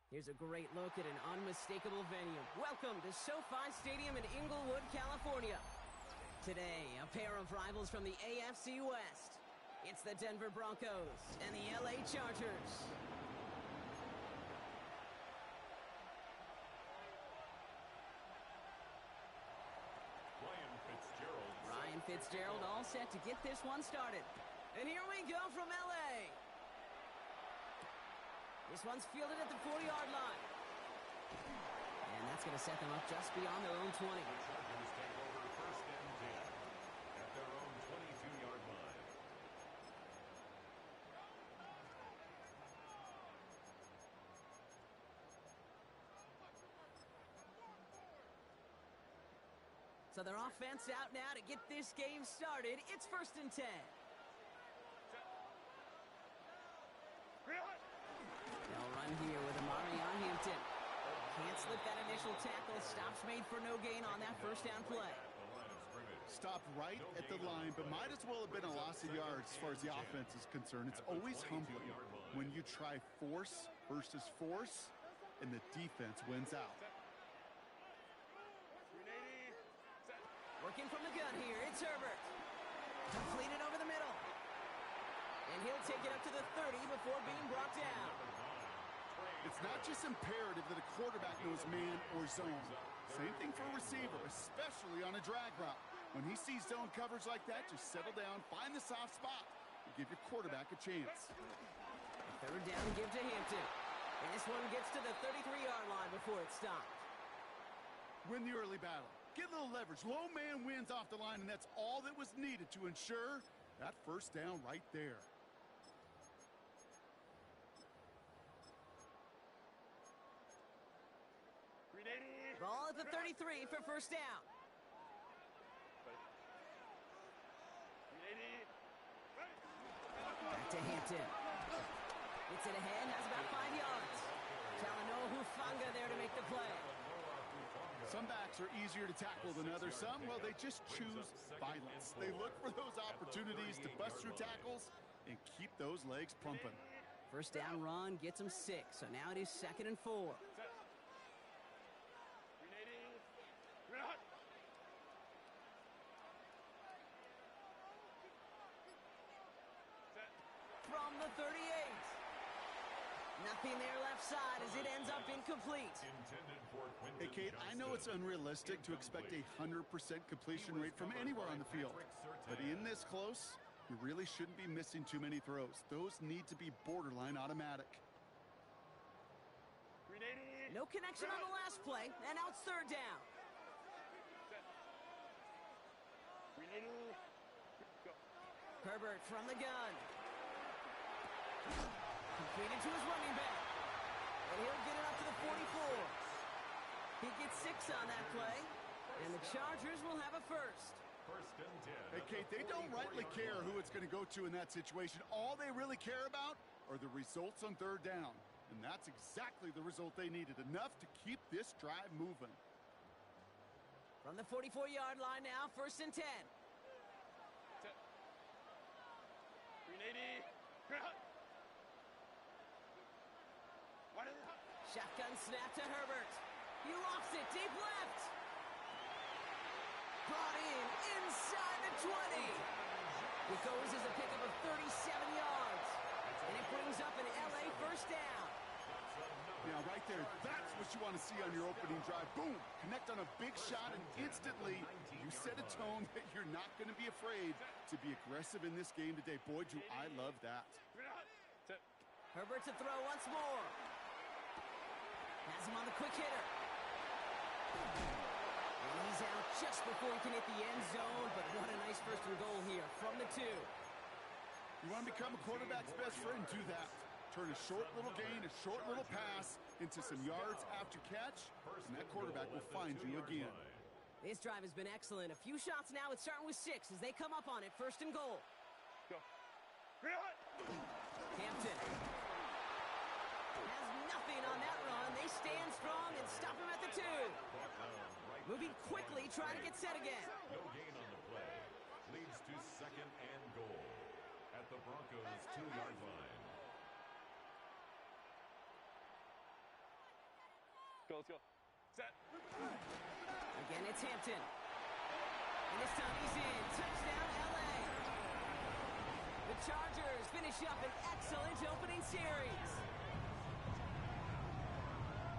Here's a great look at an unmistakable venue. Welcome to SoFi Stadium in Inglewood, California. Today, a pair of rivals from the AFC West. It's the Denver Broncos and the LA Chargers. Ryan Fitzgerald all set to get this one started. And here we go from LA. This one's fielded at the 40-yard line. And that's going to set them up just beyond their own 20. The Chargers take over first and 10 at their own 22-yard line. So their offense out now to get this game started. It's first and 10. They'll run here with Amari on Hmfl. Can't slip that initial tackle. Stops made for no gain on that first down play. Stopped right at the line, but might as well have been a loss of yards as far as the offense is concerned. It's always humbling when you try force versus force, and the defense wins out. Working from the gun here, it's Herbert. Completed over the middle. And he'll take it up to the 30 before being brought down. It's not just imperative that a quarterback knows man or zone. Same thing for a receiver, especially on a drag route. When he sees zone coverage like that, just settle down, find the soft spot, and give your quarterback a chance. A third down and give to Hmfl. And this one gets to the 33-yard line before it's stopped. Win the early battle. Get a little leverage. Low man wins off the line, and that's all that was needed to ensure that first down right there. Ball at the 33 for first down. Back to Hmfl. Gets it ahead, has about 5 yards. Talanoa Hufanga there to make the play. Some backs are easier to tackle than others. Some, well, they just choose violence. They look for those opportunities to bust through tackles and keep those legs pumping. First down run gets them 6, so now it is 2nd and 4. From the 38. Nothing there left side as it ends up incomplete. Hey, Kate, I know it's unrealistic to expect a 100% completion rate from anywhere on the field. But in this close, you really shouldn't be missing too many throws. Those need to be borderline automatic. No connection on the last play, and now it's third down. Herbert from the gun. Completed to his running back. And he'll get it up to the 44. He gets 6 on that play. And the Chargers will have a first. First and 10. Hey, Kate, they don't rightly care who it's going to go to in that situation. All they really care about are the results on third down. And that's exactly the result they needed. Enough to keep this drive moving. From the 44-yard line now, first and 10. Shotgun snap to Herbert. He lofts it deep left. Brought in inside the 20. It goes as a pickup of 37 yards. And it brings up an LA first down. Yeah, right there. That's what you want to see on your opening drive. Boom! Connect on a big shot, and instantly you set a tone that you're not going to be afraid to be aggressive in this game today. Boy, do I love that. Herbert to throw once more. Has him on the quick hitter. And he's out just before he can hit the end zone, but what a nice first and goal here from the 2. You want to become a quarterback's best friend? Do that. Turn a short little gain, a short little pass into some yards after catch, and that quarterback will find you again. This drive has been excellent. A few shots now. It's starting with 6 as they come up on it. First and goal. Go. Hmfl has nothing on that run. They stand strong and stop him at the 2. Moving quickly, trying to get set again. No gain on the play. Leads to 2nd and goal at the Broncos' 2-yard line. go, let's go. Set. Again, it's Hampton. And this time he's in. Touchdown, LA. The Chargers finish up an excellent opening series.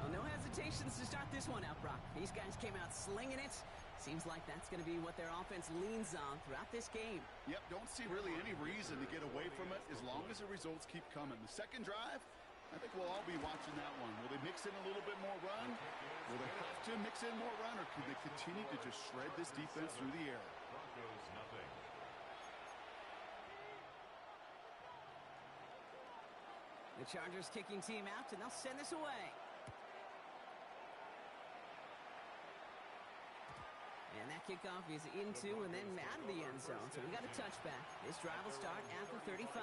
Well, no hesitations to start this one out, Brock. These guys came out slinging it. Seems like that's going to be what their offense leans on throughout this game. Yep, don't see really any reason to get away from it as long as the results keep coming. The second drive, I think we'll all be watching that one. Will they mix in a little bit more run? Will they have to mix in more run, or can they continue to just shred this defense through the air? Broncos nothing. The Chargers kicking team out, and they'll send this away. And that kickoff is into and then out of the end zone. So we got a touchback. This drive will start at the 35.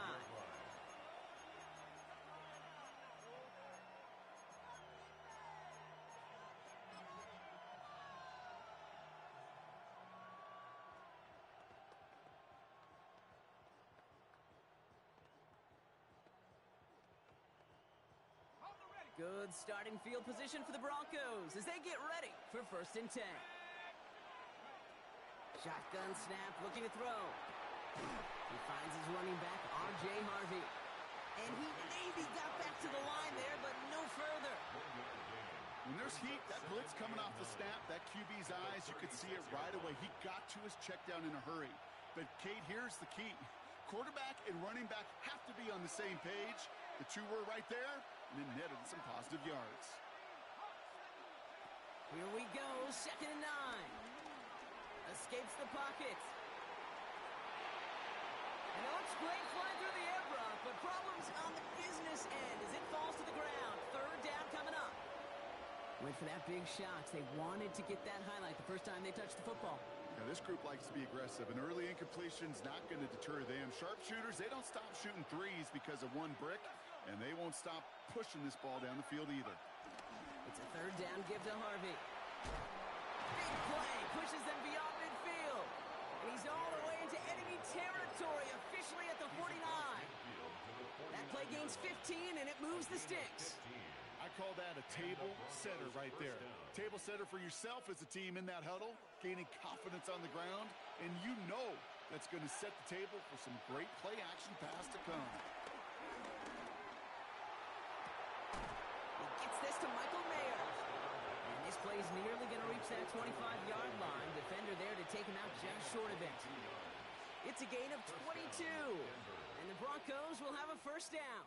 Good starting field position for the Broncos as they get ready for 1st and 10. Shotgun snap, looking to throw. He finds his running back, R.J. Harvey. And he maybe got back to the line there, but no further. When there's heat, that blitz coming off the snap, that QB's eyes, you could see it right away. He got to his check down in a hurry. But, Kate, here's the key. Quarterback and running back have to be on the same page. The two were right there, and it netted some positive yards. Here we go, 2nd and 9. Escapes the pocket. And it looks great flying through the air, Brock, but problems on the business end as it falls to the ground. 3rd down coming up. Went for that big shot. They wanted to get that highlight the first time they touched the football. Yeah, this group likes to be aggressive. An early incompletion's not going to deter them. Sharpshooters, they don't stop shooting threes because of one brick, and they won't stop pushing this ball down the field either. It's a 3rd down give to Harvey. Big play, pushes them beyond midfield. And he's all the way into enemy territory, officially at the 49. That play gains 15, and it moves the sticks. I call that a table setter right there. Table setter for yourself as a team in that huddle, gaining confidence on the ground, and you know that's going to set the table for some great play action pass to come. He gets this to Michael Mayer. And this play's nearly going to reach that 25-yard line. Defender there to take him out just short of it. It's a gain of 22. And the Broncos will have a 1st down.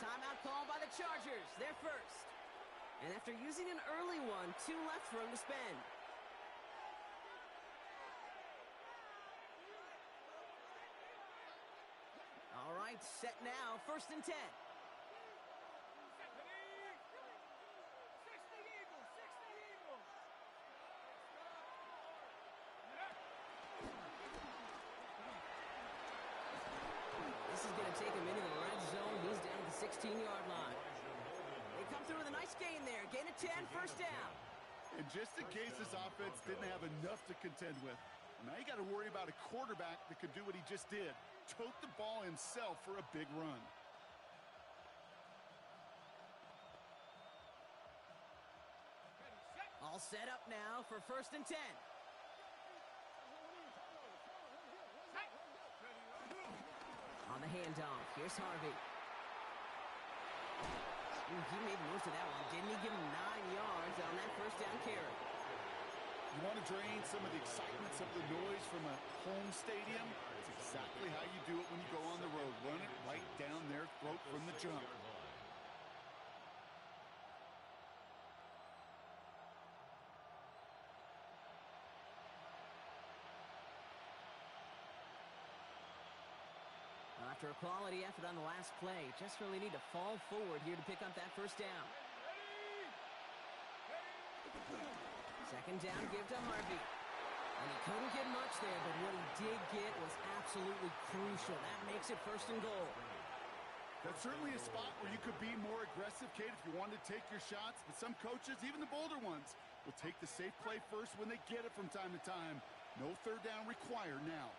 Timeout called by the Chargers. They're first. And after using an early one, 2 left for him to spend. All right, set now. 1st and 10. This is going to take him into the red zone. He's down to the 16-yard line. They come through with a nice gain there. Gain of 10, 1st down. And just in case this offense didn't have enough to contend with, now you got to worry about a quarterback that could do what he just did. Tote the ball himself for a big run. All set up now for 1st and 10. On the handoff, here's Harvey. He made most of that one. Didn't he give him 9 yards on that 1st down carry? You want to drain some of the excitement, some of the noise from a home stadium? It's exactly how you do it when you go on the road. Run it right down their throat from the jump. After a quality effort on the last play, just really need to fall forward here to pick up that 1st down. 2nd down, give to Harvey. And he couldn't get much there, but what he did get was absolutely crucial. That makes it 1st and goal. That's certainly a spot where you could be more aggressive, Kate, if you wanted to take your shots. But some coaches, even the bolder ones, will take the safe play first when they get it from time to time. No third down required now.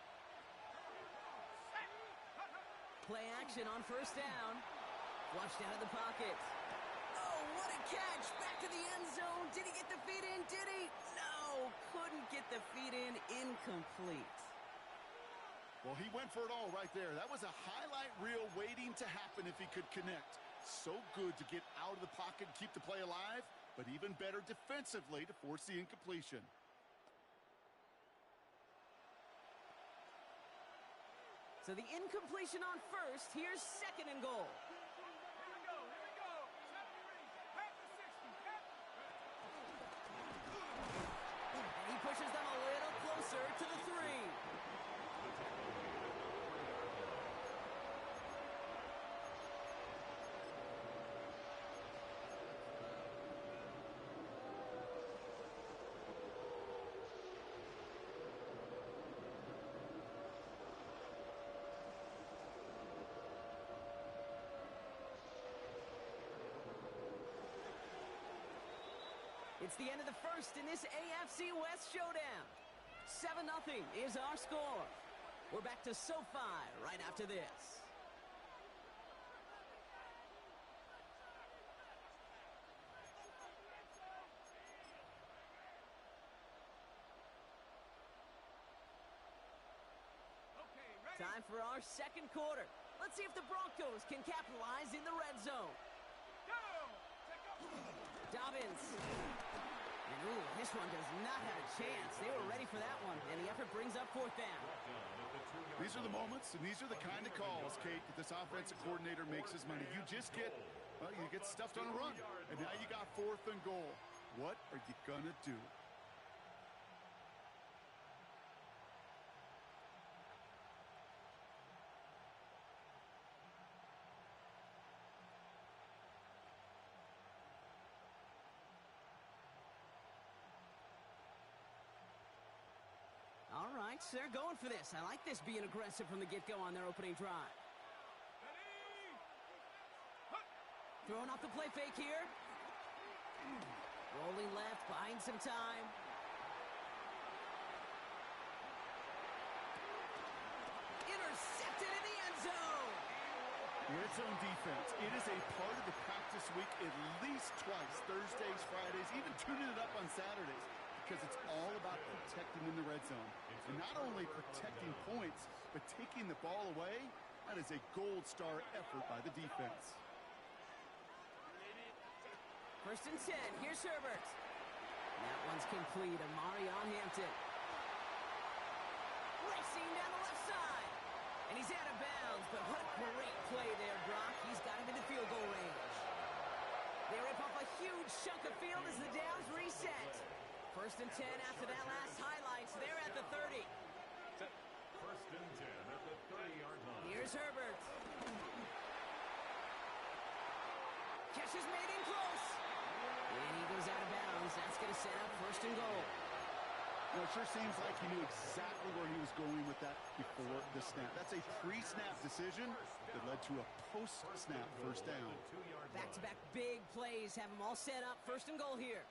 Play action on first down. Flushed out of the pocket. Oh, what a catch. Back to the end zone. Did he get the feet in? Did he? No, couldn't get the feet in. Incomplete. Well, he went for it all right there. That was a highlight reel waiting to happen if he could connect. So good to get out of the pocket and keep the play alive, but even better defensively to force the incompletion. So the incompletion on first. Here's second and goal. And he pushes them a little closer to the 3. It's the end of the first in this AFC West showdown. 7-0 is our score. We're back to SoFi right after this. Time for our second quarter. Let's see if the Broncos can capitalize in the red zone. Dobbins. And ooh, this one does not have a chance. They were ready for that one, and the effort brings up fourth down. These are the moments, and these are the kind of calls, Kate, that this offensive coordinator makes his money. You just get, well, you get stuffed on a run, and now you got fourth and goal. What are you going to do? All right, so they're going for this. I like this being aggressive from the get-go on their opening drive. Throwing off the play fake here. Rolling left, buying some time. Intercepted in the end zone. Red zone defense. It is a part of the practice week at least twice. Thursdays, Fridays, even tuning it up on Saturdays. Because it's all about protecting in the red zone. And not only protecting points, but taking the ball away. That is a gold star effort by the defense. First and 10. Here's Herbert. That one's complete. Amari on Hampton. Racing down the left side. And he's out of bounds. But what a great play there, Brock. He's got him into field goal range. They rip off a huge chunk of field as the downs reset. First and 10 after that last highlights. They're at the 30. First and 10 at the 30-yard line. Here's Herbert. Catch is made in close. And he goes out of bounds. That's going to set up first and goal. You know, it sure seems like he knew exactly where he was going with that before the snap. That's a pre-snap decision that led to a post-snap first down. Back-to-back big plays have them all set up. First and goal here.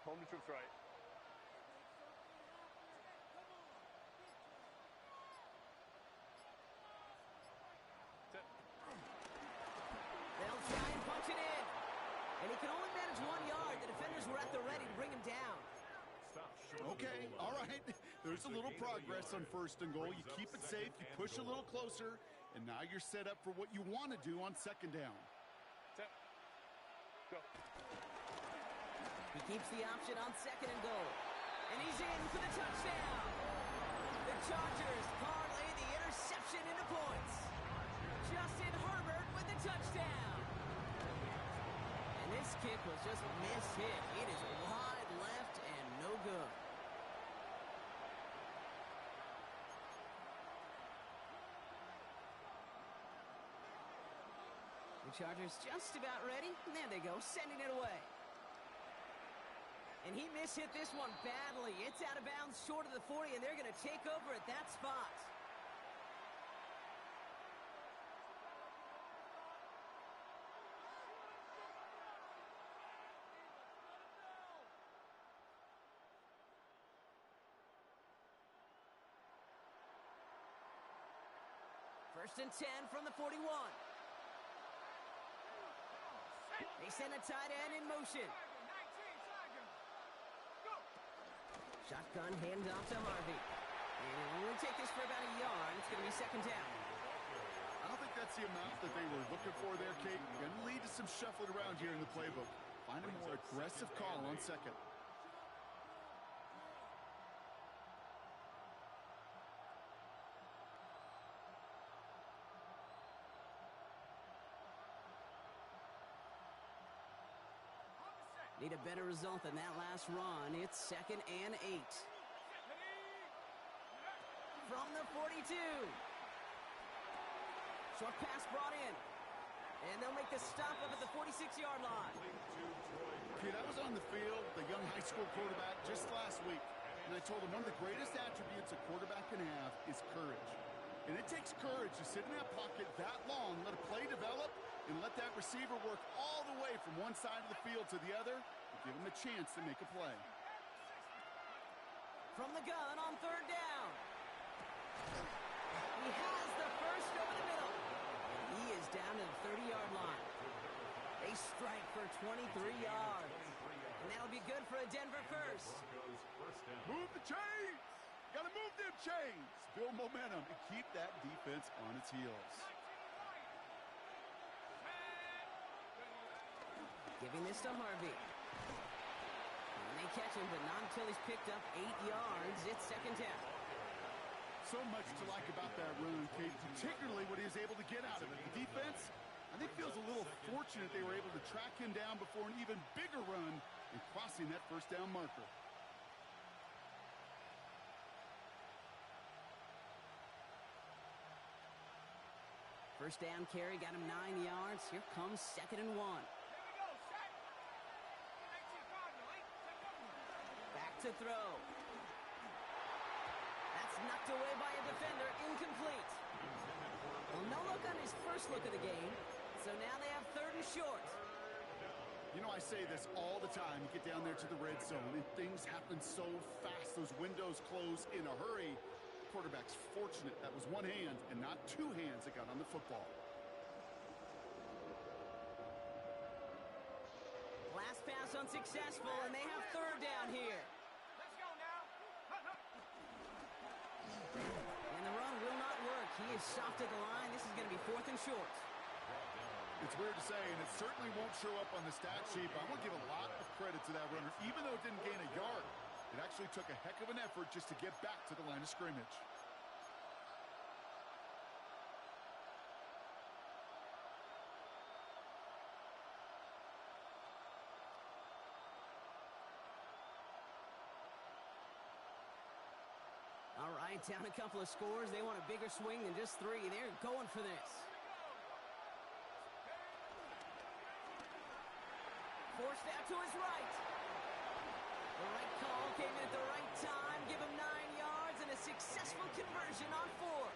Home to troops right. They'll try and punch it in. And he can only manage 1 yard. The defenders were at the ready to bring him down. Okay, all right. There's a little progress on first and goal. You keep it safe, you push a little closer, and now you're set up for what you want to do on second down. Set. Go. He keeps the option on second and goal. And he's in for the touchdown. The Chargers parlay the interception into points. Justin Herbert with the touchdown. And this kick was just mishit. It is wide left and no good. The Chargers just about ready. And there they go, sending it away. And he mishit this one badly. It's out of bounds short of the 40, and they're going to take over at that spot. First and 10 from the 41. They send a tight end in motion. Shotgun handoff to Harvey. And it'll only take this for about a yard. It's going to be second down. I don't think that's the amount that they were looking for there, Kate. Going to lead to some shuffling around here in the playbook. Find a more aggressive call on second. Need a better result than that last run. It's second and 8. From the 42. Short pass brought in. And they'll make the stop up at the 46-yard line. Okay, that was on the field, the young high school quarterback, just last week. And I told him one of the greatest attributes a quarterback can have is courage. And it takes courage to sit in that pocket that long, let a play develop, and let that receiver work all the way from one side of the field to the other and give him a chance to make a play. From the gun on third down. He has the first over the middle. He is down to the 30-yard line. They strike for 23 yards. And that'll be good for a Denver first. Move the chains! Gotta move them chains! Build momentum and keep that defense on its heels. Giving this to Harvey. And they catch him, but not until he's picked up 8 yards. It's second down. So much to like about that run, Kate, particularly what he was able to get out of it. The defense, I think, feels a little fortunate they were able to track him down before an even bigger run and crossing that first down marker. First down carry got him 9 yards. Here comes second and 1. Back to throw. That's knocked away by a defender. Incomplete. Well, no look on his first look of the game. So now they have third and short. You know, I say this all the time. You get down there to the red zone, and things happen so fast. Those windows close in a hurry. Quarterback's fortunate that was one hand and not two hands that got on the football. Last pass unsuccessful, and they have third down here. Let's go now. And the run will not work. He is soft at the line. This is going to be fourth and short. It's weird to say, and it certainly won't show up on the stat sheet, but I'm going to give a lot of credit to that runner. Even though it didn't gain a yard, it actually took a heck of an effort just to get back to the line of scrimmage. All right, down a couple of scores. They want a bigger swing than just 3. They're going for this. Forced out to his right. The right call came in at the right time. Give him 9 yards and a successful conversion on 4.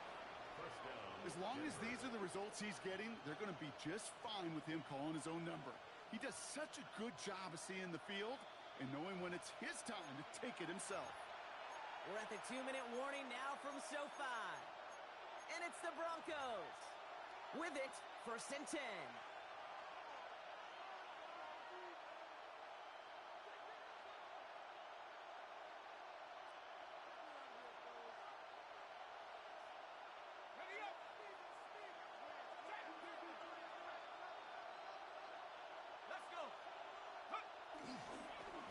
As long as these are the results he's getting, they're going to be just fine with him calling his own number. He does such a good job of seeing the field and knowing when it's his time to take it himself. We're at the 2-minute warning now from SoFi. And it's the Broncos. With it, first and 10.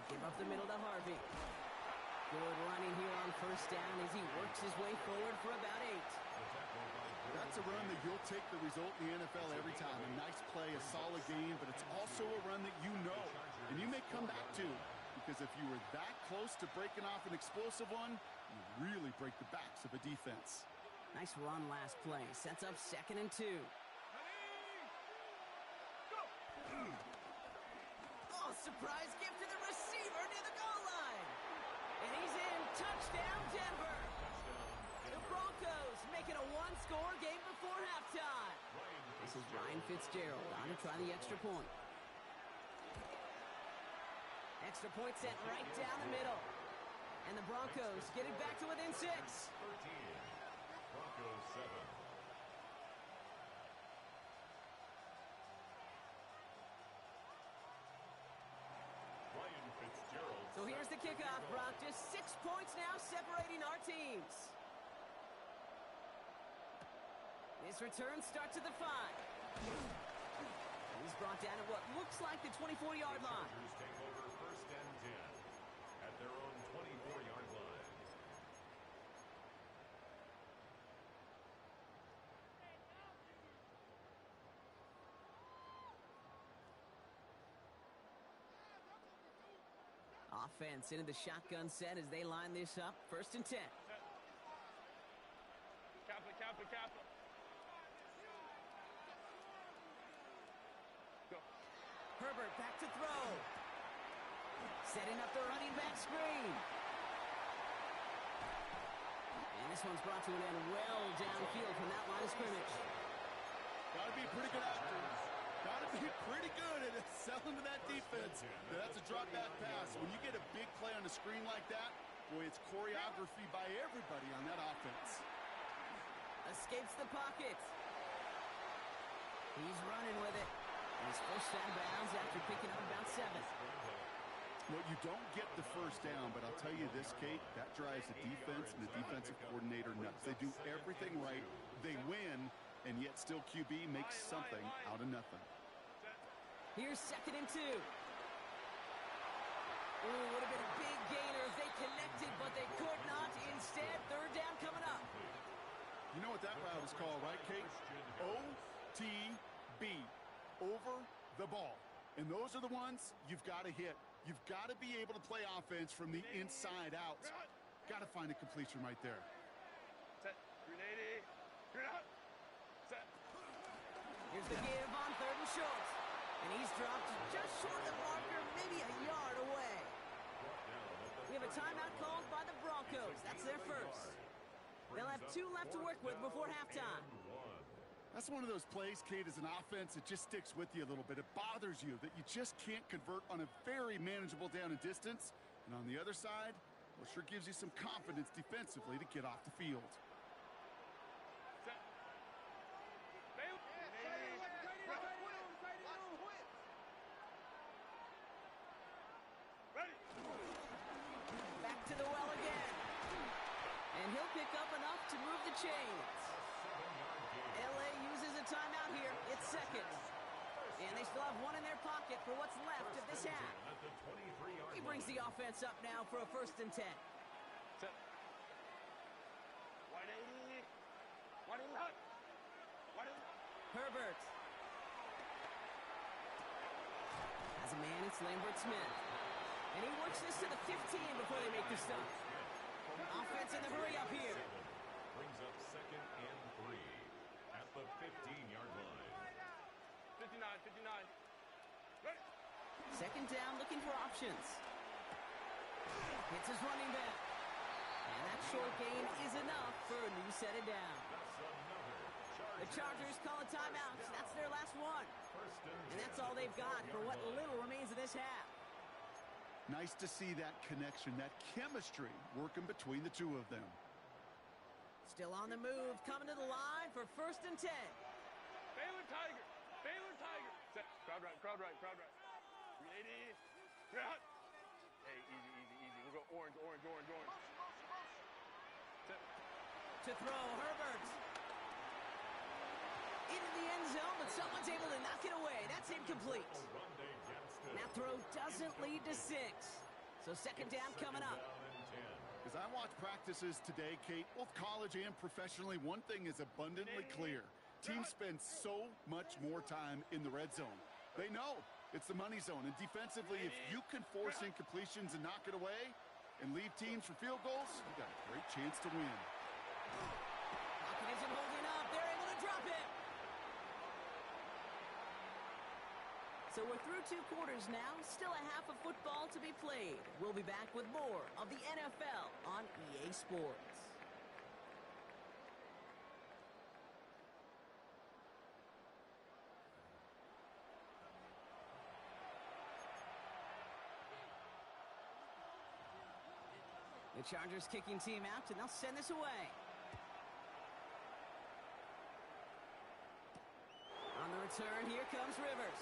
Give up the middle to Harvey. Good running here on first down as he works his way forward for about 8. That's a run that you'll take the result in the NFL every time. A nice play, a solid game, but it's also a run that you know and you may come back to, because if you were that close to breaking off an explosive one, you really break the backs of a defense. Nice run last play. Sets up second and 2. Oh, surprise gift to the receiver near the goal line. And he's in. Touchdown, Denver. The Broncos make it a one-score game before halftime. This is Ryan Fitzgerald on to try the extra point. Extra point sent right down the middle. And the Broncos get it back to within 6. 13. Broncos 7. kickoff, Brock. Just 6 points now separating our teams. This return starts at the 5. He's brought down at what looks like the 24-yard line. Chargers take over first and 10 at their own 24-yard line. Offense into the shotgun set as they line this up. First and 10. Kappa. Go. Herbert back to throw. Setting up the running back screen. And this one's brought to an end well downfield from that line of scrimmage. Got to be a pretty good actor. Got to be pretty good at selling to that defense. That's a drop back pass. When you get a big play on the screen like that, boy, it's choreography by everybody on that offense. Escapes the pocket. He's running with it. And he's first out of bounds after picking up about 7. Well, you don't get the first down, but I'll tell you this, Kate, that drives the defense and the defensive coordinator nuts. They do everything right. They win, and yet still QB makes something out of nothing. Here's second and 2. Ooh, would have been a big gainer if they connected, but they could not. Instead, third down coming up. You know what that route is called, right, Kate? OTB, over the ball. And those are the ones you've got to hit. You've got to be able to play offense from the inside out. Got to find a completion right there. Set. 380. Set. Here's the give on third and short. And he's dropped just short of the marker, maybe a yard away. We have a timeout called by the Broncos. That's their first. They'll have 2 left to work with before halftime. That's one of those plays, Kate, as an offense, it just sticks with you a little bit. It bothers you that you just can't convert on a very manageable down and distance. And on the other side, well, sure gives you some confidence defensively to get off the field. Set. Ready. Back to the well again. And he'll pick up enough to move the chains. LA uses a timeout here. It's second. And they still have 1 in their pocket for what's left of this half. He brings the offense up now for a first and 10. Set. 180. 180 hot. 180. Herbert. As a man, it's Lambert Smith. And he works this to the 15 before they make the stop. Offense in the hurry up here. Brings up second and 3 at the 15-yard line. 59. Ready. Second down, looking for options. Hits his running back. And that short gain is enough for a new set of downs. The Chargers call a timeout. That's their last one. And that's all they've got for what little remains of this half. Nice to see that connection, that chemistry working between the two of them. Still on the move, coming to the line for first and 10. Baylor Tiger. Set. Crowd right. 380. Hot. Hey, easy. We'll go orange. Set. To throw, Herbert. Into the end zone, but someone's able to knock it away. That's incomplete. That throw doesn't lead to 6. So second down coming up. As I watch practices today, Kate, both college and professionally, one thing is abundantly clear. Teams spend so much more time in the red zone. They know it's the money zone. And defensively, if you can force incompletions and knock it away and leave teams for field goals, you got a great chance to win. Pocket isn't holding up. They're able to drop it. So we're through 2 quarters now. Still a half of football to be played. We'll be back with more of the NFL on EA Sports. The Chargers kicking team out, and they'll send this away. On the return, here comes Rivers.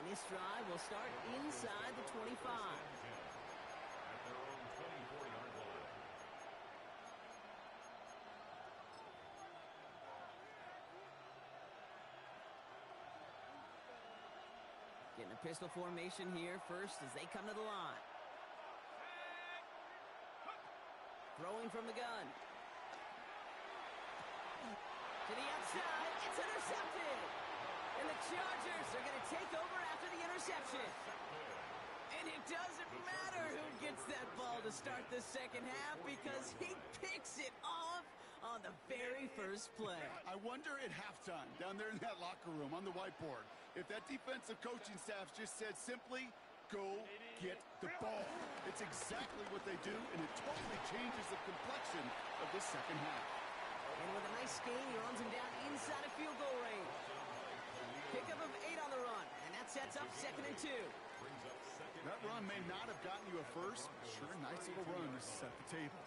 And this drive will start inside the 25. pistol formation here first as they come to the line. Throwing from the gun. To the outside. It's intercepted. And the Chargers are going to take over after the interception. And it doesn't matter who gets that ball to start the second half because he picks it off on the very first play. I wonder at halftime, down there in that locker room on the whiteboard, if that defensive coaching staff just said simply, go get the ball. It's exactly what they do, and it totally changes the complexion of this second half. And with a nice gain, he runs him down inside of field goal range. Pickup of 8 on the run, and that sets up 2nd and 2. That run may not have gotten you a first, but sure, a nice little run to set the table.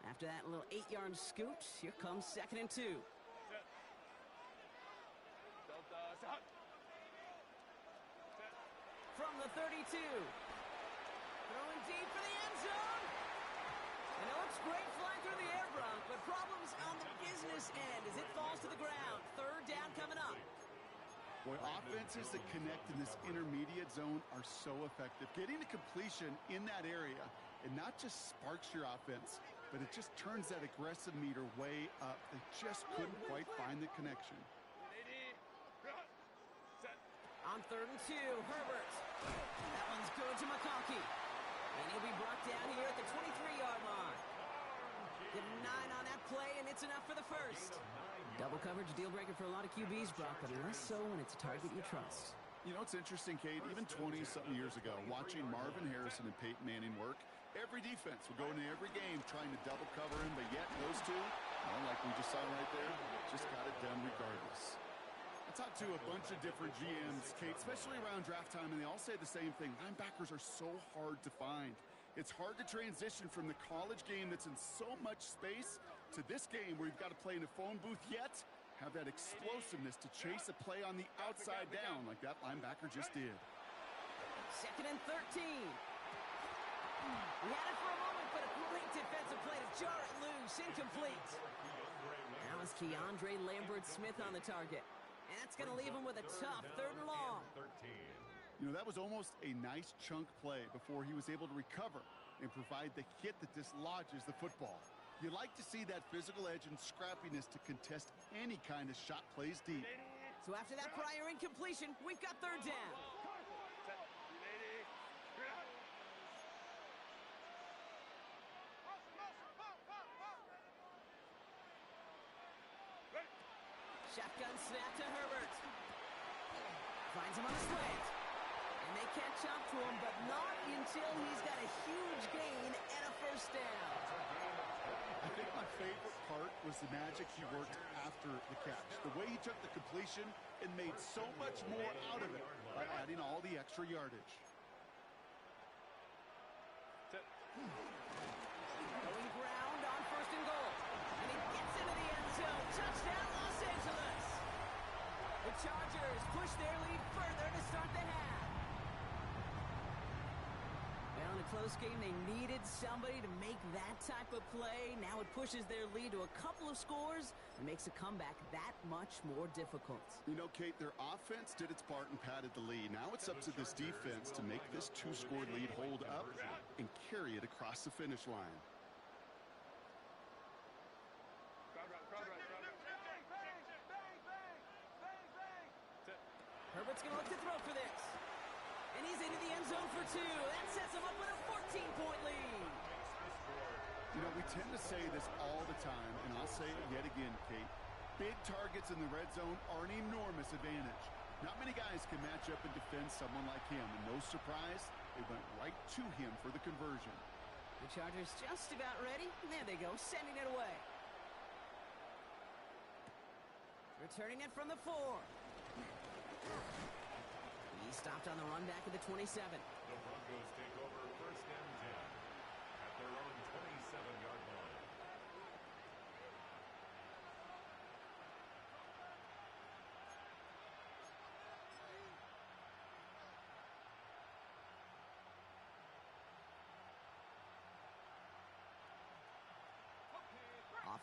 After that little 8-yard scoot, here comes 2nd and 2. Set. Delta, shot. Set. From the 32. Throwing deep for the end zone. And it looks great flying through the air, Bronk, but problems on the business end as it falls to the ground. 3rd down coming up. Boy, offenses that connect in this intermediate zone are so effective. Getting to completion in that area, it not just sparks your offense, but it just turns that aggressive meter way up. They just couldn't quite find the connection. 80. Set. On 3rd and 2, Herbert. That one's good to McConkey. And he'll be brought down here at the 23-yard line. Get 9 on that play, and it's enough for the first. Double coverage, deal breaker for a lot of QBs, Brock, but less so when it's a target you trust. You know, it's interesting, Kate, even 20-something years ago, watching Marvin Harrison and Peyton Manning work, every defense would go into every game trying to double cover him, but yet those two, well, like we just saw right there, just got it done regardless. I talked to a bunch of different GMs, Kate, especially around draft time, and they all say the same thing. Linebackers are so hard to find. It's hard to transition from the college game that's in so much space to this game where you've got to play in a phone booth, yet have that explosiveness to chase a play on the outside down like that linebacker just did. 2nd and 13. We had it for a moment, but a great defensive play to jar it loose. Incomplete. That was Keandre Lambert-Smith on the target. And that's going to leave him with a tough 3rd and long. You know, that was almost a nice chunk play before he was able to recover and provide the hit that dislodges the football. You like to see that physical edge and scrappiness to contest any kind of shot plays deep. So after that prior incompletion, we've got 3rd down. Set. 80. Ready. Shotgun snap to Herbert. Finds him on the slant. And they catch up to him, but not until he's got a huge gain and a 1st down. I think my favorite part was the magic he worked after the catch. The way he took the completion and made so much more out of it by adding all the extra yardage. Set. Going ground on 1st and goal. And he gets into the end zone. Touchdown, Los Angeles. The Chargers push their lead further to start the half. Well, in a close game, they needed somebody to make that type of play. Now it pushes their lead to a couple of scores and makes a comeback that much more difficult. You know, Kate, their offense did its part and padded the lead. Now it's up to this defense to make this 2-score lead hold up and carry it across the finish line. Herbert's going to look to throw for this. And he's into the end zone for 2. That sets him up with a 14-point lead. You know, we tend to say this all the time, and I'll say it yet again, Kate. Big targets in the red zone are an enormous advantage. Not many guys can match up and defend someone like him, and no surprise, they went right to him for the conversion. The Chargers just about ready. There they go, sending it away. Returning it from the 4. He stopped on the run back at the 27. The Broncos take over 1st and 10 at their own 27-yard line.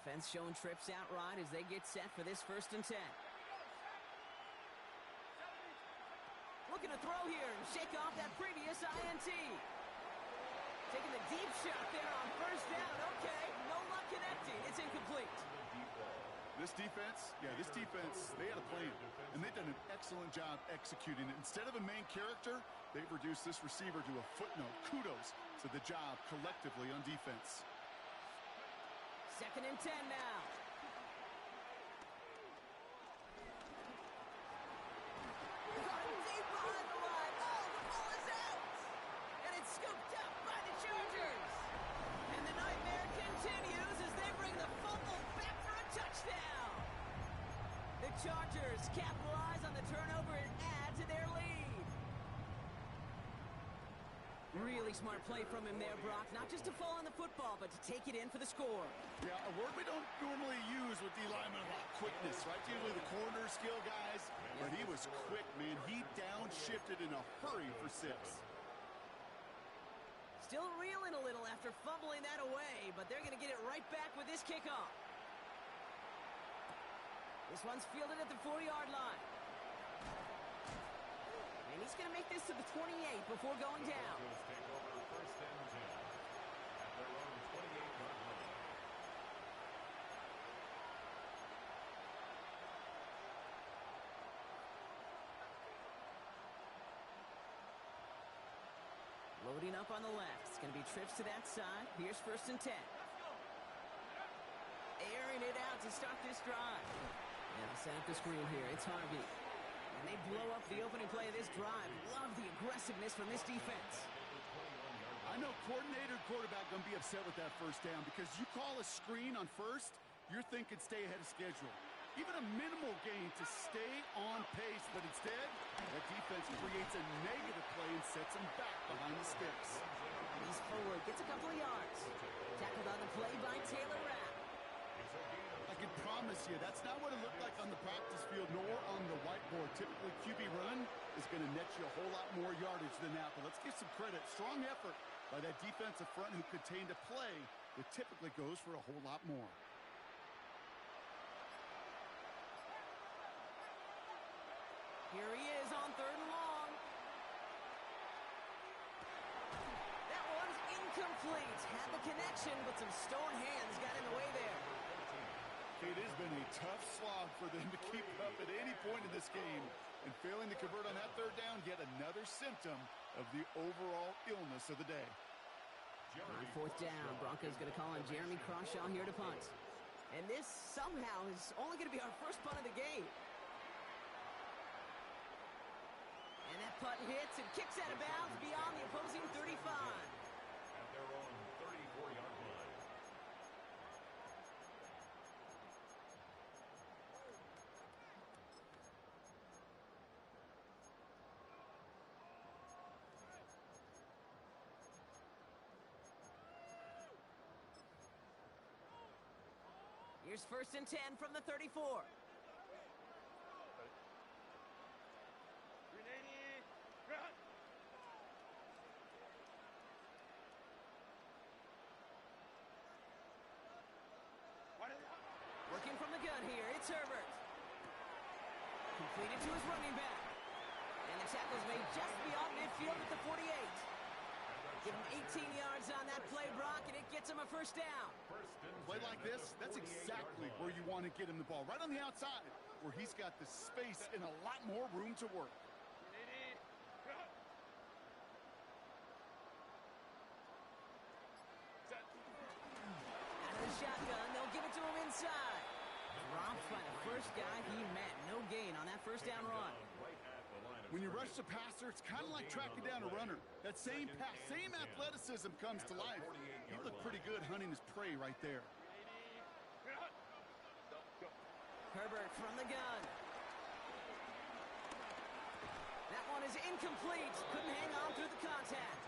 Defense showing trips out right as they get set for this 1st and 10. Looking to throw here and shake off that previous INT. Taking the deep shot there on 1st down. Okay, no luck connecting. It's incomplete. This defense, they had a plan, and they've done an excellent job executing it. Instead of a main character, they've reduced this receiver to a footnote. Kudos to the job collectively on defense. 2nd and 10 now. Deep behind the line. Oh, the ball is out. And it's scooped up by the Chargers. And the nightmare continues as they bring the fumble back for a touchdown. The Chargers capitalize on the turnover and add to their lead. Really smart play from him there, Brock. Not just to fall on the football, but to take it in for the score. Yeah, a word we don't normally use with the lineman a lot. Quickness, right? Usually the corner skill guys. But he was quick, man. He downshifted in a hurry for 6. Still reeling a little after fumbling that away, but they're going to get it right back with this kickoff. This one's fielded at the 4-yard line. And he's going to make this to the 28 before going down. Take over 1st and 10 at their own 28-yard line. Loading up on the left. It's going to be trips to that side. Here's 1st and 10. Airing it out to start this drive. Yeah, set up the screen here. It's Harvey. And they blow up the opening play of this drive. Love the aggressiveness from this defense. I know coordinator quarterback going to be upset with that 1st down because you call a screen on 1st, you're thinking stay ahead of schedule. Even a minimal gain to stay on pace, but instead, that defense creates a negative play and sets him back behind the sticks. He's forward, gets a couple of yards. Tackled on the play by Taylor Rapp. I can promise you, that's not what it looked like on the practice field nor on the whiteboard. Typically, QB run is going to net you a whole lot more yardage than that, but let's give some credit. Strong effort by that defensive front who contained a play that typically goes for a whole lot more. Here he is on 3rd and long. That one's incomplete. Had the connection, but some stone hands got in the way there. It has been a tough slog for them to keep up at any point in this game. And failing to convert on that 3rd down, yet another symptom of the overall illness of the day. On 4th down, Broncos going to call on Jeremy Crawshaw here to punt. And this somehow is only going to be our 1st punt of the game. And that punt hits and kicks out of bounds beyond the opposing 35. At their own 34-yard line. Here's 1st and 10 from the 34. Working from the gun here, it's Herbert. Completed to his running back. And the tackle's made just beyond midfield at the 48. Give him 18 yards on that play, Brock, and it gets him a 1st down. Play like this, that's exactly where you want to get him the ball. Right on the outside, where he's got the space and a lot more room to work. Out of the shotgun, they'll give it to him inside. Dropped by the 1st guy he met. No gain on that 1st down run. When you rush the passer, it's kind of like tracking down a runner. That same pass, same athleticism comes to life. He looked pretty good hunting his prey right there. Herbert from the gun. That one is incomplete. Couldn't hang on through the contact.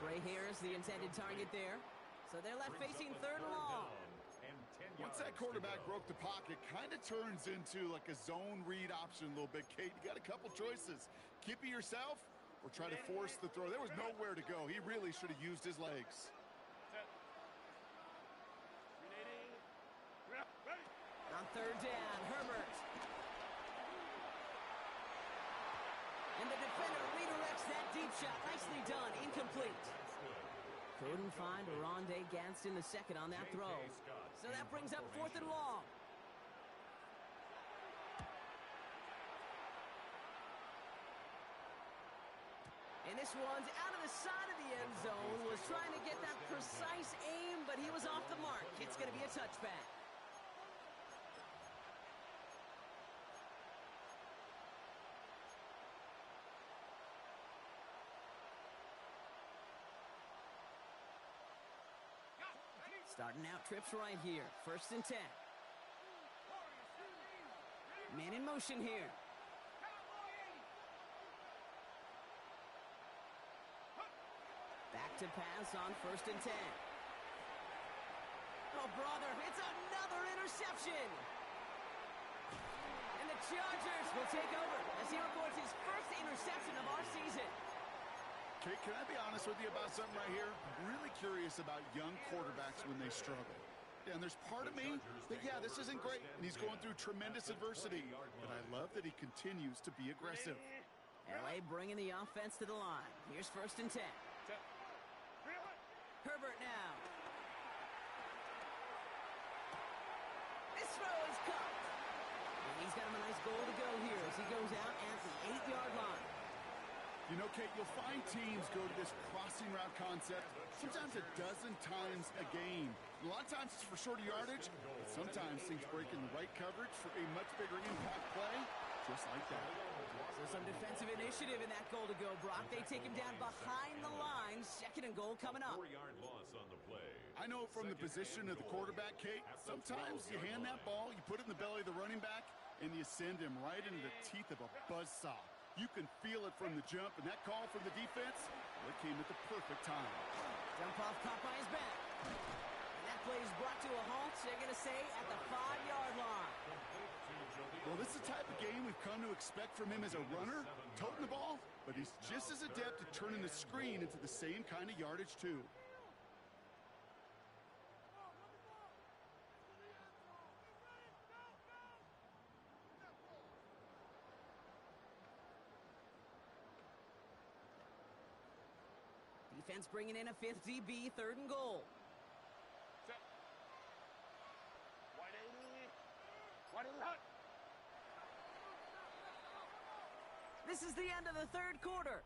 Trey Harris, the intended target there. So they're left facing 3rd and long. Once that quarterback broke the pocket, kind of turns into like a zone read option a little bit, Kate. You got a couple choices. Keep it yourself or try to force the throw. There was nowhere to go. He really should have used his legs. third down, Herbert. And the defender redirects that deep shot. Nicely done. Incomplete. Couldn't find Rondé Gadsden the second on that throw. So that brings up 4th and long. And this one's out of the side of the end zone. Was trying to get that precise aim, but he was off the mark. It's going to be a touchback. Starting out trips right here. 1st and 10. Man in motion here. Back to pass on 1st and 10. Oh, brother, it's another interception. And the Chargers will take over as he records his first interception of our season. Kate, can I be honest with you about something right here? I'm really curious about young quarterbacks when they struggle. And there's part of me that, yeah, this isn't great, and he's going through tremendous adversity. But I love that he continues to be aggressive. LA bringing the offense to the line. Here's 1st and 10. Herbert now. This throw is caught. And he's got him a nice goal to go here as he goes out at the 8-yard line. You know, Kate, you'll find teams go to this crossing route concept sometimes a dozen times a game. A lot of times it's for shorter yardage, but sometimes things break in the right coverage for a much bigger impact play, just like that. So some defensive initiative in that goal to go, Brock. They take him down behind the line. 2nd and goal coming up. 4-yard loss on the play. I know from the position of the quarterback, Kate, sometimes you hand that ball, you put it in the belly of the running back, and you send him right into the teeth of a buzzsaw. You can feel it from the jump, and that call from the defense, well, it came at the perfect time. Jump off caught by his back. And that play is brought to a halt, they're going to say, at the 5-yard line. Well, this is the type of game we've come to expect from him as a runner, toting the ball, but he's just as adept at turning the screen into the same kind of yardage, too. Defense bringing in a 5th DB, 3rd and goal. Set. Wide 80. Wide 80. This is the end of the 3rd quarter.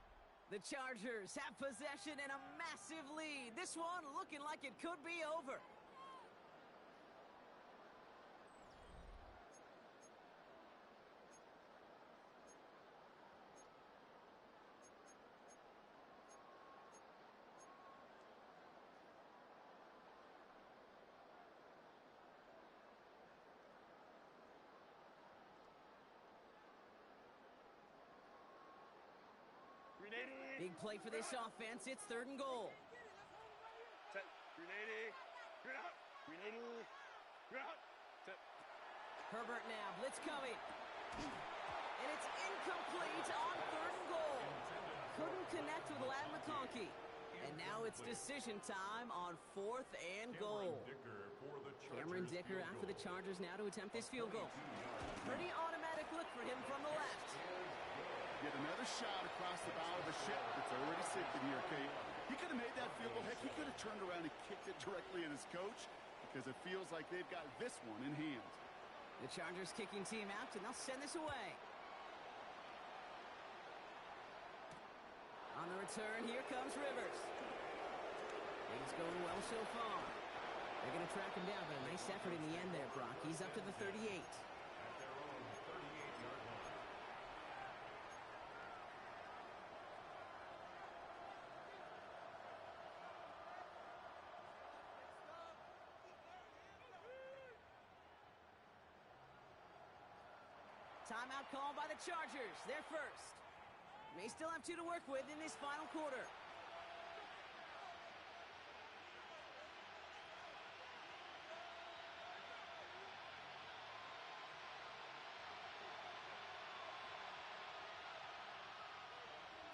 The Chargers have possession and a massive lead. This one looking like it could be over. Big play for this offense. It's 3rd and goal. Set. 380. You're out. 380. You're out. Set. Herbert now. Blitz coming. And it's incomplete on 3rd and goal. Couldn't connect with Lad McConkey. And now it's decision time on 4th and goal. Cameron Dicker out for the Chargers now to attempt this field goal. Pretty automatic look for him from the left. Get another shot across the bow of the ship that's already sinking here, Kate. He could have made that field goal. Heck, he could have turned around and kicked it directly at his coach because it feels like they've got this one in hand. The Chargers kicking team out, and they'll send this away. On the return, here comes Rivers. Things going well so far. They're going to track him down, but a nice effort in the end there, Brock. He's up to the 38. Timeout called by the Chargers. They're first. They still have 2 to work with in this final quarter.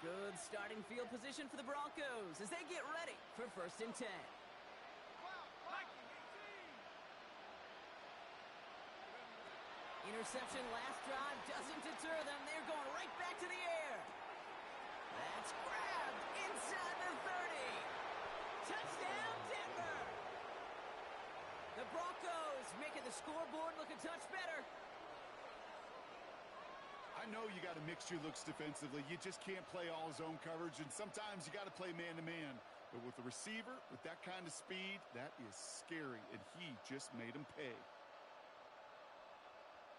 Good starting field position for the Broncos as they get ready for 1st and 10. Interception last drive doesn't deter them. They're going right back to the air. That's grabbed inside the 30. Touchdown, Denver. The Broncos making the scoreboard look a touch better. I know you got to mix your looks defensively. You just can't play all zone coverage, and sometimes you got to play man-to-man. But with the receiver, with that kind of speed, that is scary, and he just made him pay.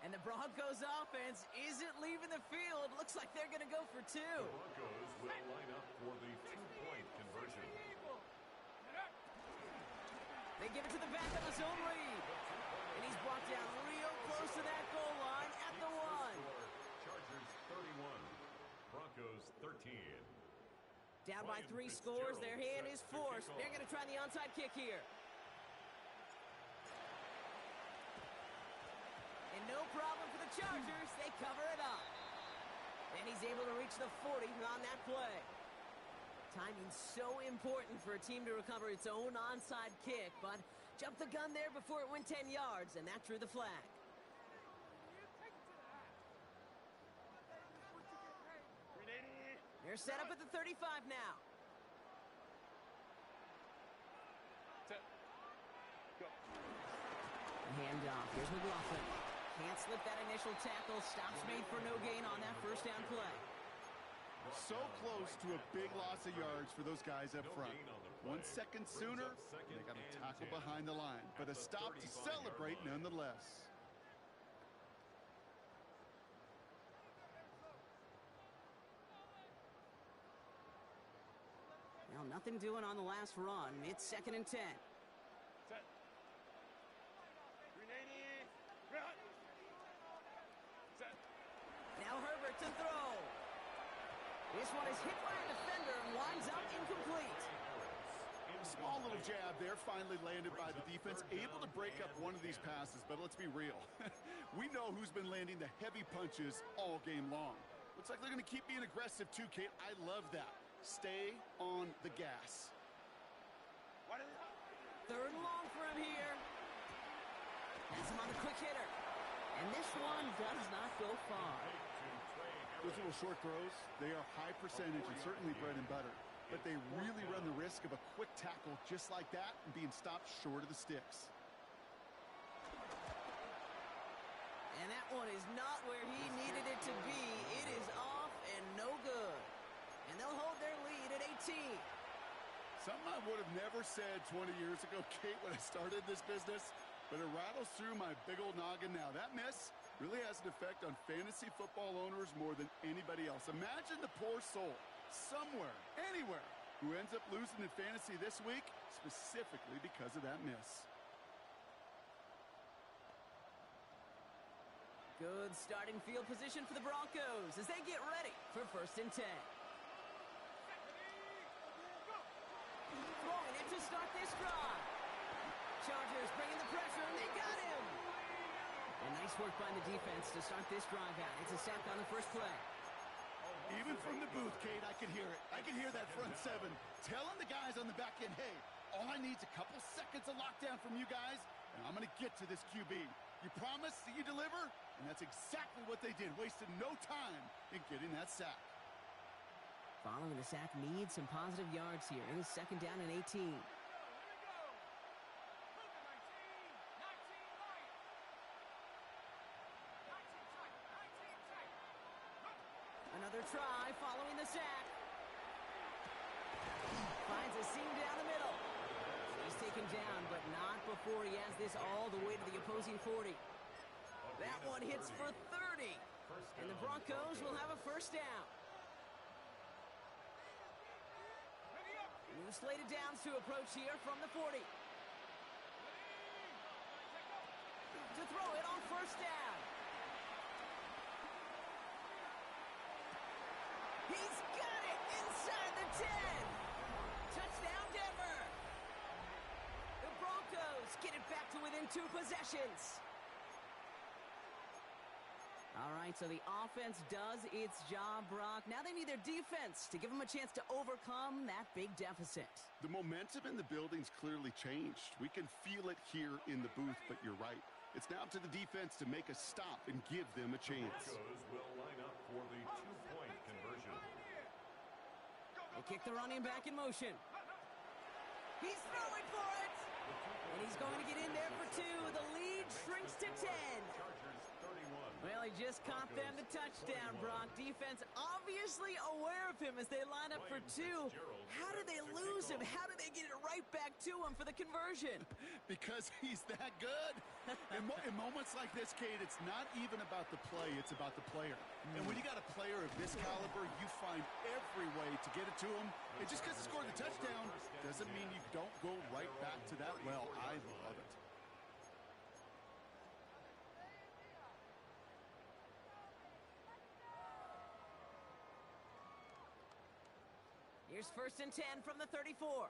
And the Broncos offense isn't leaving the field. Looks like they're going to go for two. The Broncos will line up for the two-point conversion. They give it to the back of his own read. And he's brought down real close to that goal line at the one. Chargers 31, Broncos 13. Down by 3 scores, their hand is forced. They're going to try the onside kick here. And no problem for the Chargers. They cover it up. And he's able to reach the 40 on that play. Timing's so important for a team to recover its own onside kick, but jumped the gun there before it went 10 yards, and that drew the flag. They're set up at the 35 now. Set. Go. Handoff. Here's McLaughlin. Can't slip that initial tackle. Stops made for no gain on that first down play. So close to a big loss of yards for those guys up front. 1 second sooner, they got a tackle behind the line, but a stop to celebrate nonetheless. Well, nothing doing on the last run. It's 2nd and 10. Set. 380. Run. Set. Now Herbert to throw. This one is hit by a defender and winds up incomplete. Small little jab there, finally landed by the defense, able to break up one of these passes, but let's be real. We know who's been landing the heavy punches all game long. Looks like they're going to keep being aggressive too, Kate. I love that. Stay on the gas. 3rd and long for him here. Has him on the quick hitter. And this one does not go far. Those little short throws, they are high percentage and certainly bread and butter. But they really run the risk of a quick tackle just like that and being stopped short of the sticks. And that one is not where he needed it to be. It is off and no good. And they'll hold their lead at 18. Something I would have never said 20 years ago, Kate, when I started this business, but it rattles through my big old noggin now. That miss really has an effect on fantasy football owners more than anybody else. Imagine the poor soul somewhere, anywhere, who ends up losing in fantasy this week specifically because of that miss. Good starting field position for the Broncos as they get ready for 1st and 10. Throwing it to start this drive. Chargers bringing the pressure, and they got him. And nice work by the defense to start this drive out. It's a sack on the first play. Even from the booth, Kate, I can hear it. I can hear that front 7 telling the guys on the back end, hey, all I need is a couple seconds of lockdown from you guys, and I'm going to get to this QB. You promise that you deliver? And that's exactly what they did. Wasted no time in getting that sack. Following the sack needs some positive yards here. It is 2nd down and 18. Another try following the sack. Finds a seam down the middle. He's taken down, but not before he has this all the way to the opposing 40. That one hits for 30. And the Broncos will have a 1st down. New slated downs to approach here from the 40. To throw it on 1st down. He's got it inside the 10. Touchdown, Denver. The Broncos get it back to within 2 possessions. All right, so the offense does its job, Brock. Now they need their defense to give them a chance to overcome that big deficit. The momentum in the building's clearly changed. We can feel it here in the booth, but you're right. It's now up to the defense to make a stop and give them a chance. Broncos will line up for the two-point conversion. They kick the running back in motion. He's throwing for it. And he's going to get in there for two. The lead shrinks to 10. Chargers 31. Well, he just caught them the touchdown, Brock. Defense obviously aware of him as they line up for two. How did they lose him? How did they get it right back to him for the conversion? Because he's that good. In moments like this, Kate, it's not even about the play, it's about the player. And when you got a player of this caliber, you find every way to get it to him. And just because he scored the touchdown doesn't mean you don't go right back to that well. I love it. Here's 1st and 10 from the 34.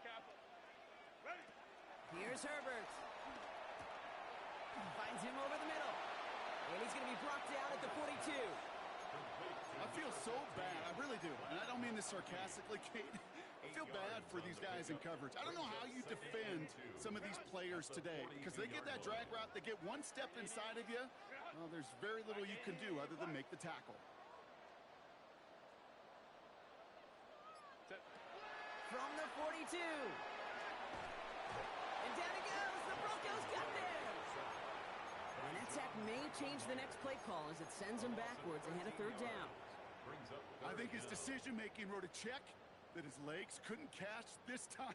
Kappa. Ready. Here's Herbert. Finds him over the middle. And he's going to be brought down at the 42. I feel so bad. I really do. And I don't mean this sarcastically, Kate. I feel bad for these guys in coverage. I don't know how you defend some of these players today because they get that drag route, they get one step inside of you. Well, there's very little you can do other than make the tackle. From the 42. And down it goes. The Broncos got there. And that sack may change the next play call as it sends them backwards ahead of 3rd down. I think his decision-making wrote a check that his legs couldn't catch this time.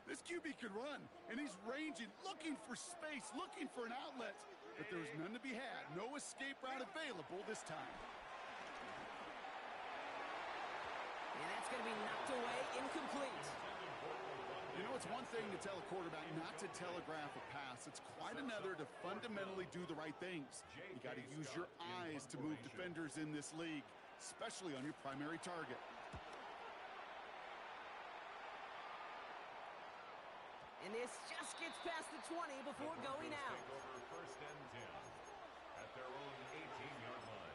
This QB could run, and he's ranging, looking for space, looking for an outlet. But there was none to be had. No escape route available this time. And that's going to be knocked away, incomplete. You know, it's one thing to tell a quarterback not to telegraph a pass. It's quite another to fundamentally do the right things. You got to use your eyes to move defenders in this league, especially on your primary target. And this just gets past the 20 before going out. Take over 1st and 10 at their own 18-yard line.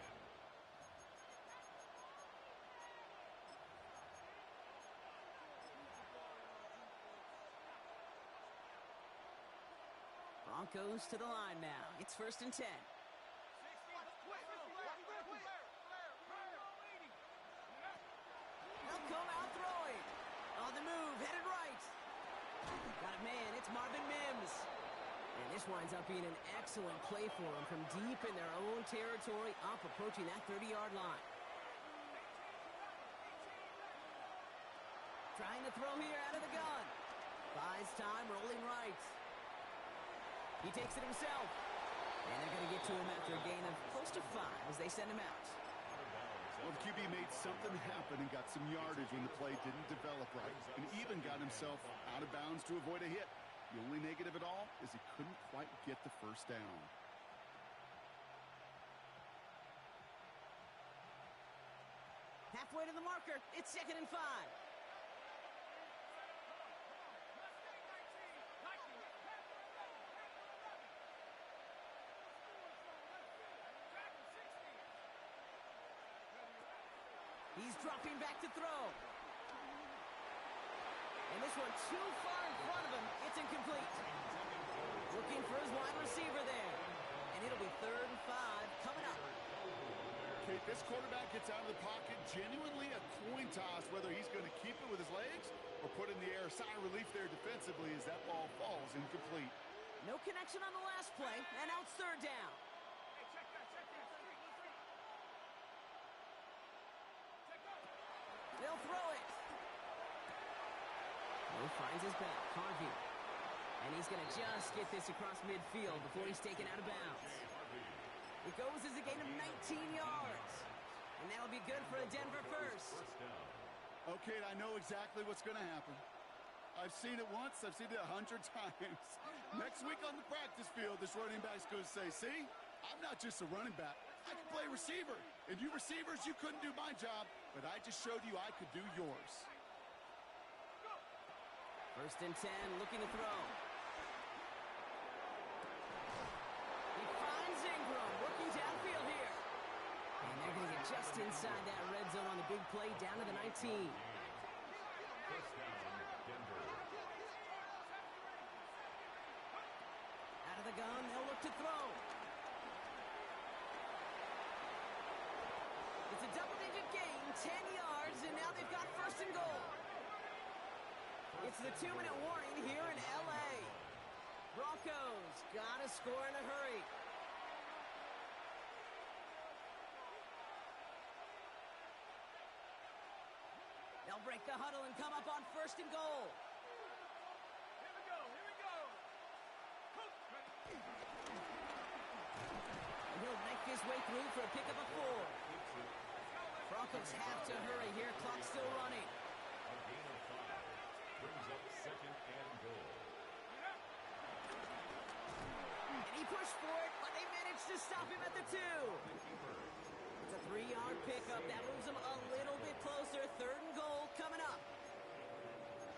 Broncos to the line now. It's 1st and 10. They'll come out throwing. On the move, headed right. Got a man, it's Marvin Mims. And this winds up being an excellent play for them from deep in their own territory, up approaching that 30-yard line. Trying to throw here out of the gun. Buys time, rolling right. He takes it himself. And they're going to get to him after a gain of close to 5 as they send him out. Well, the QB made something happen and got some yardage when the play didn't develop right, and even got himself out of bounds to avoid a hit. The only negative at all is he couldn't quite get the 1st down. Halfway to the marker, it's 2nd and 5. He's dropping back to throw. And this one too far in front of him. It's incomplete. Looking for his wide receiver there. And it'll be 3rd and 5 coming up. Kate, this quarterback gets out of the pocket, genuinely a coin toss whether he's going to keep it with his legs or put in the air. Sigh of relief there defensively as that ball falls incomplete. No connection on the last play, and now it's 3rd down. They'll throw it. He finds his back, Harvey. And he's going to just get this across midfield before he's taken out of bounds. It goes as a gain of 19 yards. And that'll be good for a Denver first. Okay, I know exactly what's going to happen. I've seen it once. I've seen it 100 times. Next week on the practice field, this running back's going to say, see, I'm not just a running back. I can play receiver. And you receivers, you couldn't do my job, but I just showed you I could do yours. 1st and 10, looking to throw. He finds Ingram, working downfield here. And they're going to get just inside that red zone on the big play, down to the 19. 10 yards, and now they've got first and goal. It's the 2-minute warning here in L.A. Broncos gotta score in a hurry. They'll break the huddle and come up on first and goal. Here we go, here we go. And he'll make his way through for a pickup of 4. Broncos have to hurry here. Clock's still running. A gain of 5. Brings up second and goal. And he pushed for it, but they managed to stop him at the 2. It's a 3-yard pickup. That moves them a little bit closer. Third and goal coming up.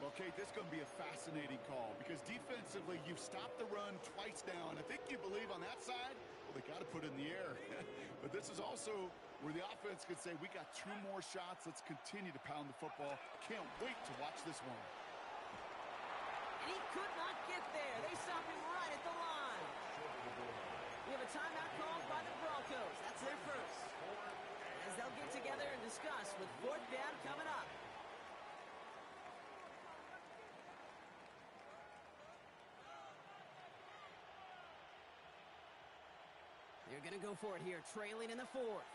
Well, Kate, this is going to be a fascinating call because defensively, you've stopped the run twice now, and I think you believe on that side, well, they got to put it in the air. But this is also where the offense could say, we got 2 more shots. Let's continue to pound the football. Can't wait to watch this one. And he could not get there. They stopped him right at the line. We have a timeout called by the Broncos. That's their first. As they'll get together and discuss with 4th down coming up. They're going to go for it here, trailing in the 4th.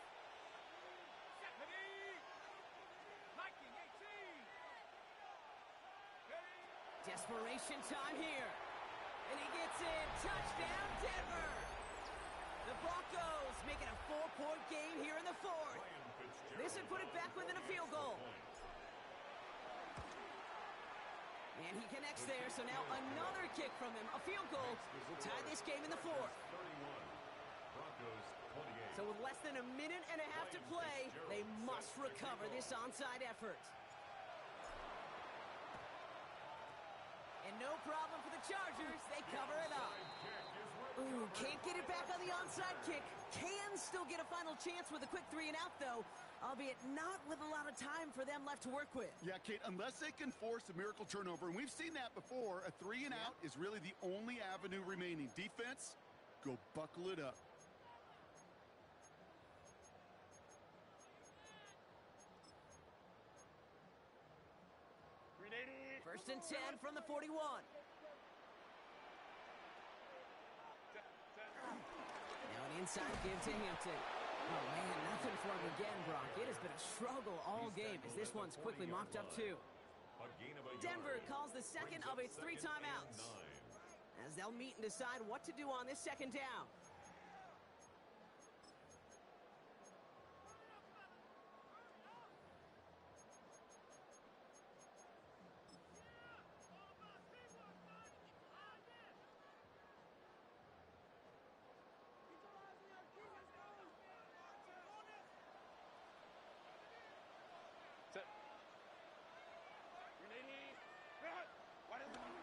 Desperation time here. And he gets in. Touchdown, Denver. The Broncos making a 4-point game here in the 4th. This would put it back within a field goal. And he connects there, so now another kick from him. A field goal will tie this game in the 4th. So with less than a minute and a half to play, they must recover this onside effort. And no problem for the Chargers. They cover it up. Ooh, can't get it back on the onside kick. Can still get a final chance with a quick 3-and-out, though, albeit not with a lot of time for them left to work with. Yeah, Kate, unless they can force a miracle turnover, and we've seen that before, a 3-and-out is really the only avenue remaining. Defense, go buckle it up. First and 10 from the 41. Now an inside give to Hampton. Oh, man, nothing for him again, Brock. It has been a struggle all game as this one's quickly mopped up, too. Denver calls the second of its 3 timeouts as they'll meet and decide what to do on this second down.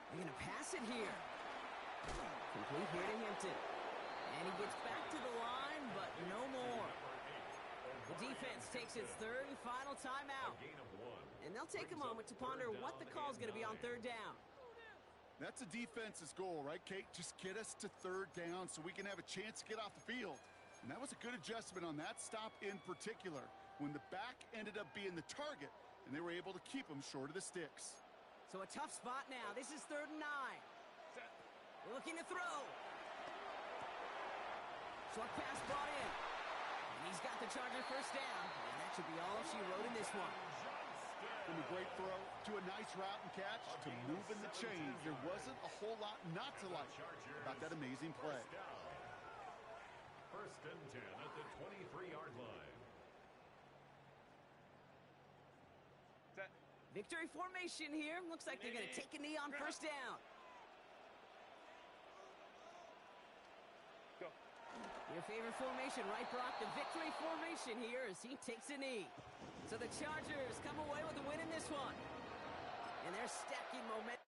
They're going to pass it here. Complete here to Hampton. And he gets back to the line, but no more. The defense takes its 3rd and final timeout. And they'll take a moment to ponder what the call is going to be on 3rd down. That's a defense's goal, right, Kate? Just get us to 3rd down so we can have a chance to get off the field. And that was a good adjustment on that stop in particular, when the back ended up being the target, and they were able to keep him short of the sticks. So a tough spot now. This is 3rd and 9. Looking to throw. Short pass brought in. And he's got the Charger first down. And that should be all she wrote in this one. From a great throw to a nice route and catch to moving the chains, there wasn't a whole lot not to like about that amazing play. First and 10 at the 23-yard line. Victory formation here. Looks like they're going to take a knee on first down. Go. Your favorite formation, right, Brock? The victory formation here as he takes a knee. So the Chargers come away with a win in this one. And they're stacking momentum.